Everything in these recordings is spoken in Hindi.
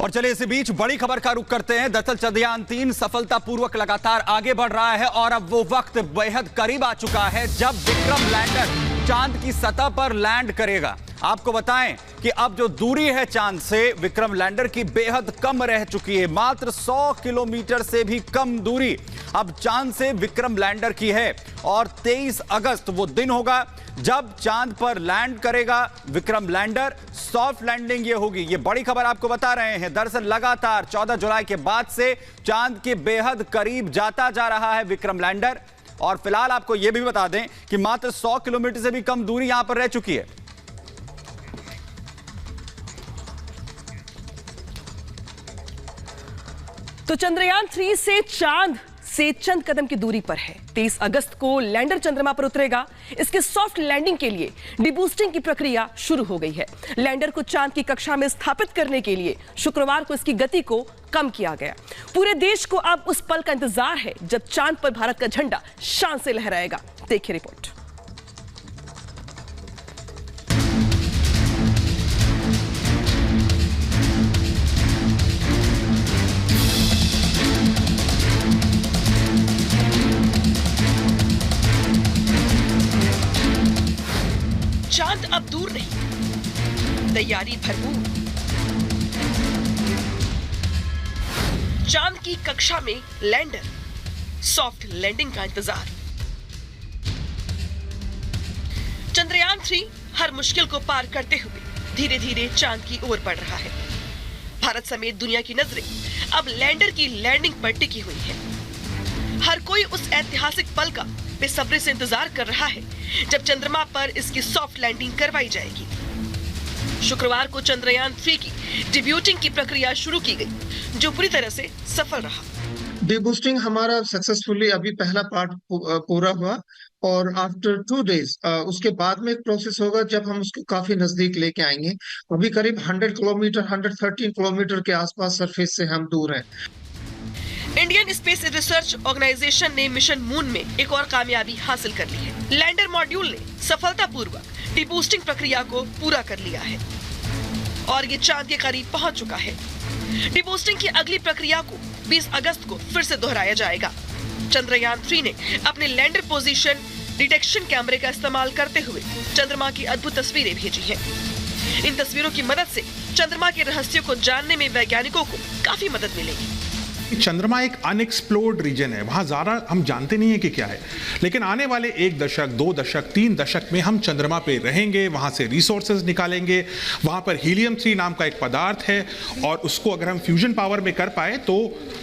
और चलिए इसी बीच बड़ी खबर का रुख करते हैं। दरअसल चंद्रयान-3 सफलतापूर्वक लगातार आगे बढ़ रहा है और अब वो वक्त बेहद करीब आ चुका है जब विक्रम लैंडर चांद की सतह पर लैंड करेगा। आपको बताएं कि अब जो दूरी है चांद से विक्रम लैंडर की बेहद कम रह चुकी है। मात्र 100 किलोमीटर से भी कम दूरी अब चांद से विक्रम लैंडर की है और 23 अगस्त वो दिन होगा जब चांद पर लैंड करेगा विक्रम लैंडर। सॉफ्ट लैंडिंग ये होगी। ये बड़ी खबर आपको बता रहे हैं। दरअसल लगातार 14 जुलाई के बाद से चांद के बेहद करीब जाता जा रहा है विक्रम लैंडर और फिलहाल आपको यह भी बता दें कि मात्र 100 किलोमीटर से भी कम दूरी यहां पर रह चुकी है। तो चंद्रयान-3 से चांद से चंद कदम की दूरी पर है। 23 अगस्त को लैंडर चंद्रमा पर उतरेगा। इसके सॉफ्ट लैंडिंग के लिए डीबूस्टिंग की प्रक्रिया शुरू हो गई है। लैंडर को चांद की कक्षा में स्थापित करने के लिए शुक्रवार को इसकी गति को कम किया गया। पूरे देश को अब उस पल का इंतजार है जब चांद पर भारत का झंडा शान से लहराएगा। देखिए रिपोर्ट। चांद अब दूर नहीं, तैयारी भरपूर। चांद की कक्षा में लैंडर, सॉफ्ट लैंडिंग का इंतजार। चंद्रयान-3 हर मुश्किल को पार करते हुए धीरे धीरे चांद की ओर बढ़ रहा है। भारत समेत दुनिया की नजरें अब लैंडर की लैंडिंग पर टिकी हुई है। हर कोई उस ऐतिहासिक पल का बेसब्री से इंतजार कर रहा है जब चंद्रमा पर इसकी सॉफ्ट लैंडिंग करवाई जाएगी। शुक्रवार को चंद्रयान-3 की डिब्यूटिंग की प्रक्रिया शुरू की गई जो पूरी तरह से सफल रहा। डिबूस्टिंग हमारा सक्सेसफुली अभी पहला पार्ट पूरा हुआ और आफ्टर 2 डेज उसके बाद में एक प्रोसेस होगा जब हम उसको काफी नजदीक लेके आएंगे। अभी करीब 100 किलोमीटर 113 किलोमीटर के आसपास सरफेस से हम दूर हैं। इंडियन स्पेस रिसर्च ऑर्गेनाइजेशन ने मिशन मून में एक और कामयाबी हासिल कर ली है। लैंडर मॉड्यूल ने सफलतापूर्वक डीबूस्टिंग प्रक्रिया को पूरा कर लिया है और ये चांद के करीब पहुंच चुका है। डीबूस्टिंग की अगली प्रक्रिया को 20 अगस्त को फिर से दोहराया जाएगा। चंद्रयान-3 ने अपने लैंडर पोजीशन डिटेक्शन कैमरे का इस्तेमाल करते हुए चंद्रमा की अद्भुत तस्वीरें भेजी हैं। इन तस्वीरों की मदद से चंद्रमा के रहस्यों को जानने में वैज्ञानिकों को काफी मदद मिलेगी। चंद्रमा एक अनएक्सप्लोर्ड रीजन है, वहाँ ज़्यादा हम जानते नहीं हैं कि क्या है, लेकिन आने वाले 1 दशक 2 दशक 3 दशक में हम चंद्रमा पे रहेंगे, वहाँ से रिसोर्सेज निकालेंगे। वहाँ पर हीलियम-3 नाम का एक पदार्थ है और उसको अगर हम फ्यूजन पावर में कर पाए तो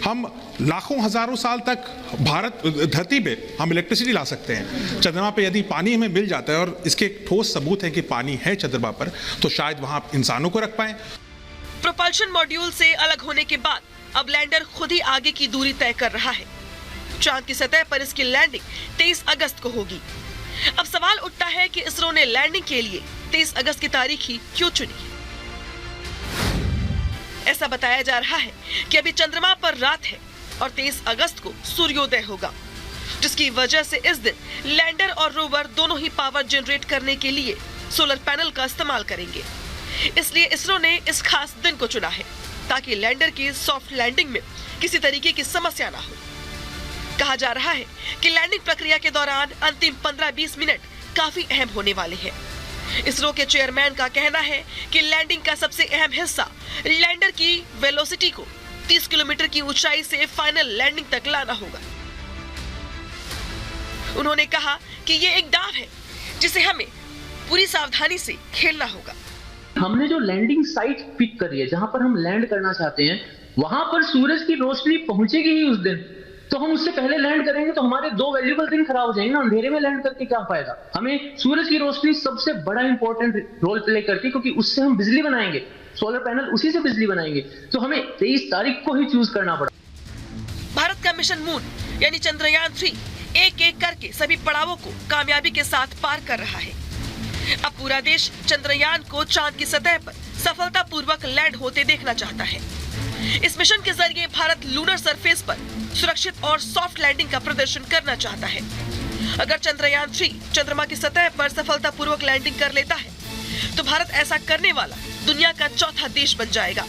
हम लाखों हजारों साल तक भारत धरती पे हम इलेक्ट्रिसिटी ला सकते हैं। चंद्रमा पे यदि पानी हमें मिल जाता है और इसके ठोस सबूत है कि पानी है चंद्रमा पर, तो शायद वहाँ इंसानों को रख पाए। प्रोपल्शन मॉड्यूल से अलग होने के बाद अब लैंडर खुद ही आगे की दूरी तय कर रहा है। चांद की सतह पर इसकी लैंडिंग 23 अगस्त को होगी। अब सवाल उठता है कि इसरो ने लैंडिंग के लिए 23 अगस्त की तारीख ही क्यों चुनी? ऐसा बताया जा रहा है कि अभी चंद्रमा पर रात है और 23 अगस्त को सूर्योदय होगा, जिसकी वजह से इस दिन लैंडर और रोवर दोनों ही पावर जनरेट करने के लिए सोलर पैनल का इस्तेमाल करेंगे। इसलिए इसरो ने इस खास दिन को चुना है ताकि लैंडर की सॉफ्ट लैंडिंग में किसी तरीके की समस्या ना हो। कहा जा रहा है कि लैंडिंग प्रक्रिया के दौरान अंतिम 15-20 मिनट काफी अहम होने वाले हैं। इसरो के चेयरमैन का कहना है कि लैंडिंग का सबसे अहम हिस्सा लैंडर की वेलोसिटी को 30 किलोमीटर की ऊंचाई से फाइनल लैंडिंग तक लाना होगा। उन्होंने कहा कि ये एक दांव है जिसे हमें पूरी सावधानी से खेलना होगा। हमने जो लैंडिंग साइट पिक करी है, जहां पर हम लैंड करना चाहते हैं, वहां पर सूरज की रोशनी पहुंचेगी ही उस दिन। तो हम उससे पहले लैंड करेंगे तो हमारे 2 वैल्यूबल दिन खराब हो जाएंगे ना। अंधेरे में लैंड करके क्या फायदा? हमें सूरज की रोशनी सबसे बड़ा इंपॉर्टेंट रोल प्ले करती है क्योंकि उससे हम बिजली बनाएंगे। सोलर पैनल उसी से बिजली बनाएंगे। तो हमें 23 तारीख को ही चूज करना पड़ा। भारत का मिशन मून यानी चंद्रयान-3 एक-एक करके सभी पड़ावों को कामयाबी के साथ पार कर रहा है। अब पूरा देश चंद्रयान को चांद की सतह पर सफलतापूर्वक लैंड होते देखना चाहता है। इस मिशन के जरिए भारत लूनर सरफेस पर सुरक्षित और सॉफ्ट लैंडिंग का प्रदर्शन करना चाहता है। अगर चंद्रयान-3 चंद्रमा की सतह पर सफलतापूर्वक लैंडिंग कर लेता है तो भारत ऐसा करने वाला दुनिया का चौथा देश बन जाएगा।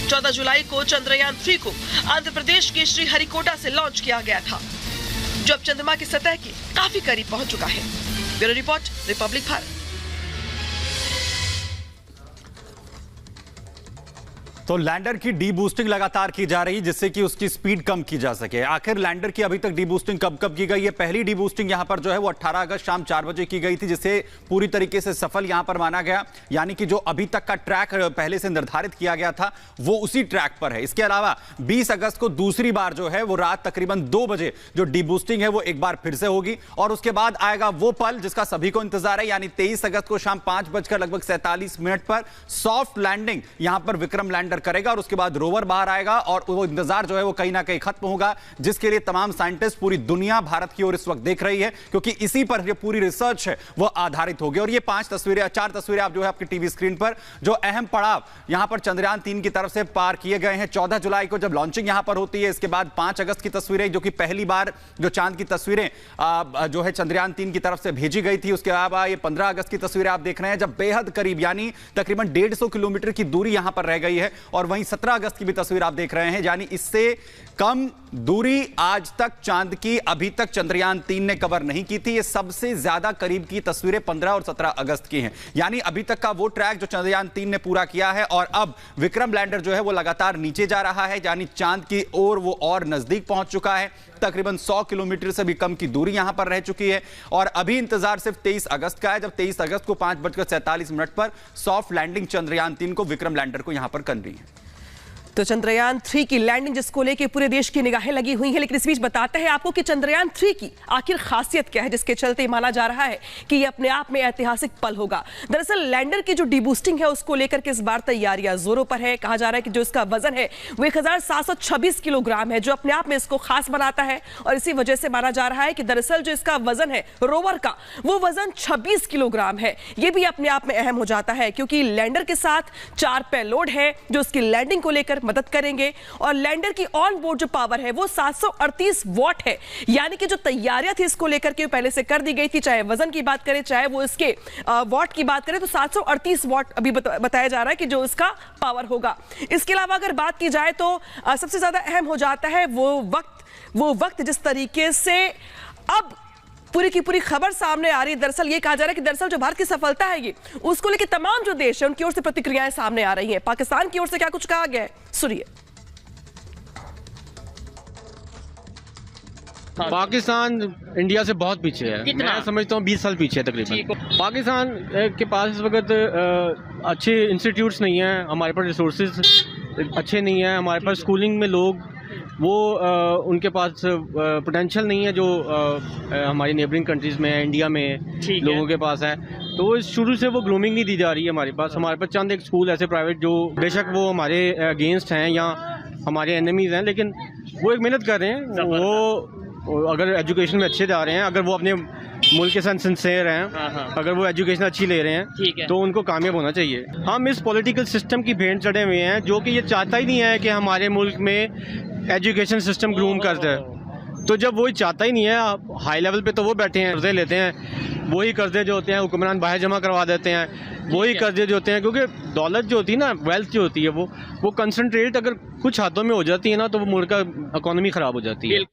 14 जुलाई को चंद्रयान 3 को आंध्र प्रदेश के श्रीहरिकोटा से लॉन्च किया गया था, जो अब चंद्रमा की सतह के काफी करीब पहुंच चुका है। Bureau report, Republic Bharat. तो लैंडर की डीबूस्टिंग लगातार की जा रही, जिससे कि उसकी स्पीड कम की जा सके। आखिर लैंडर की अभी तक डीबूस्टिंग कब की गई है? पहली डीबूस्टिंग यहां पर जो है वो 18 अगस्त शाम 4 बजे की गई थी, जिसे पूरी तरीके से सफल यहां पर माना गया। यानी कि जो अभी तक का ट्रैक पहले से निर्धारित किया गया था वो उसी ट्रैक पर है। इसके अलावा 20 अगस्त को दूसरी बार जो है वो रात तकरीबन 2 बजे जो डीबूस्टिंग है वो एक बार फिर से होगी, और उसके बाद आएगा वो पल जिसका सभी को इंतजार है, यानी 23 अगस्त को शाम 5:47 पर सॉफ्ट लैंडिंग यहां पर विक्रम लैंडर करेगा, और उसके बाद रोवर बाहर आएगा और वो इंतजार जो है वो कहीं ना कहीं खत्म होगा, जिसके लिए तमाम साइंटिस्ट, पूरी दुनिया भारत की ओर इस वक्त देख रही है, क्योंकि इसी पर ये पूरी रिसर्च है वो आधारित होगी। और ये 4 तस्वीरें आप जो है आपकी टीवी स्क्रीन पर, जो अहम पड़ाव यहां पर चंद्रयान 3 की तरफ से पार किए गए हैं। 14 जुलाई को जब लॉन्चिंग यहां पर होती है, इसके बाद 5 अगस्त की तस्वीरें, जो कि पहली बार जो चांद की तस्वीरें जो है चंद्रयान 3 की तरफ से भेजी गई थी। उसके अलावा ये 15 अगस्त की तस्वीरें आप देख रहे हैं, जब बेहद करीब यानी तकरीबन 150 किलोमीटर की दूरी यहां पर रह गई है, और वहीं 17 अगस्त की भी तस्वीर आप देख रहे हैं, यानी इससे कम दूरी आज तक चांद की अभी तक चंद्रयान 3 ने कवर नहीं की थी। ये सबसे ज्यादा करीब की तस्वीरें 15 और 17 अगस्त की हैं, यानी अभी तक का वो ट्रैक जो चंद्रयान 3 ने पूरा किया है। और अब विक्रम लैंडर जो है वो लगातार नीचे जा रहा है, यानी चांद की ओर वो और नजदीक पहुंच चुका है। तकरीबन 100 किलोमीटर से भी कम की दूरी यहां पर रह चुकी है, और अभी इंतजार सिर्फ 23 अगस्त का है, जब 23 अगस्त को 5:47 पर सॉफ्ट लैंडिंग चंद्रयान 3 को विक्रम लैंडर को यहां पर करनी है। तो चंद्रयान 3 की लैंडिंग जिसको लेके पूरे देश की निगाहें लगी हुई हैं, लेकिन इस बीच बताते हैं आपको कि चंद्रयान 3 की आखिर खासियत क्या है, जिसके चलते माना जा रहा है कि ये अपने आप में ऐतिहासिक पल होगा। दरअसल लैंडर की जो डीबूस्टिंग है उसको लेकर के इस बार तैयारियां जोरों पर है। कहा जा रहा है कि जो इसका वजन है वो 1726 किलोग्राम है, जो अपने आप में इसको खास बनाता है, और इसी वजह से माना जा रहा है कि दरअसल जो इसका वजन है रोवर का, वो वजन 26 किलोग्राम है। ये भी अपने आप में अहम हो जाता है, क्योंकि लैंडर के साथ 4 पेलोड है जो उसकी लैंडिंग को लेकर मदद करेंगे, और लैंडर की ऑन बोर्ड जो पावर है वो 738 वॉट है। यानी कि जो तैयारियां थी इसको लेकर के पहले से कर दी गई थी, चाहे वजन की बात करें चाहे वो इसके वॉट की बात करें, तो 738 वॉट अभी बताया जा रहा है कि जो इसका पावर होगा। इसके अलावा अगर बात की जाए तो सबसे ज्यादा अहम हो जाता है वो वक्त जिस तरीके से अब पूरी की पूरी खबर सामने आ रही है। दरअसल ये कहा जा रहा है कि दरअसल जो भारत की सफलता है ये, उसको लेकर तमाम जो देश है उनकी ओर से प्रतिक्रियाएं सामने आ रही हैं। पाकिस्तान की ओर से क्या कुछ कहा गया है, सुनिए। पाकिस्तान इंडिया से बहुत पीछे है, मैं समझता हूँ 20 साल पीछे है तकरीबन। पाकिस्तान के पास इस वक्त अच्छे इंस्टीट्यूट्स नहीं हैं, हमारे पास रिसोर्सेज अच्छे नहीं हैं, हमारे पास स्कूलिंग में लोग वो उनके पास पोटेंशियल नहीं है जो हमारी नेबरिंग कंट्रीज़ में, इंडिया में लोगों के पास है। तो शुरू से वो ग्रूमिंग नहीं दी जा रही है हमारे पास चंद एक स्कूल ऐसे प्राइवेट जो बेशक वो हमारे अगेंस्ट हैं या हमारे एनिमीज़ हैं, लेकिन वो एक मेहनत कर रहे हैं। वो अगर एजुकेशन में अच्छे जा रहे हैं, अगर वो अपने मुल्क के साथ सिंसेयर हैं, अगर वो एजुकेशन अच्छी ले रहे हैं तो उनको कामयाब होना चाहिए। हम इस पॉलिटिकल सिस्टम की भेंट चढ़े हुए हैं जो कि ये चाहता ही नहीं है कि हमारे मुल्क में एजुकेशन सिस्टम ग्रूम करता है। तो जब वो चाहता ही नहीं है, हाई लेवल पे तो वो बैठे हैं, कर्जे लेते हैं, वही कर्जे जो होते हैं हुक्मरान बाहर जमा करवा देते हैं, वही कर्जे जो होते हैं, क्योंकि दौलत जो होती है ना, वेल्थ जो होती है वो कंसंट्रेट अगर कुछ हाथों में हो जाती है ना, तो वो मुल्क का इकॉनमी ख़राब हो जाती है।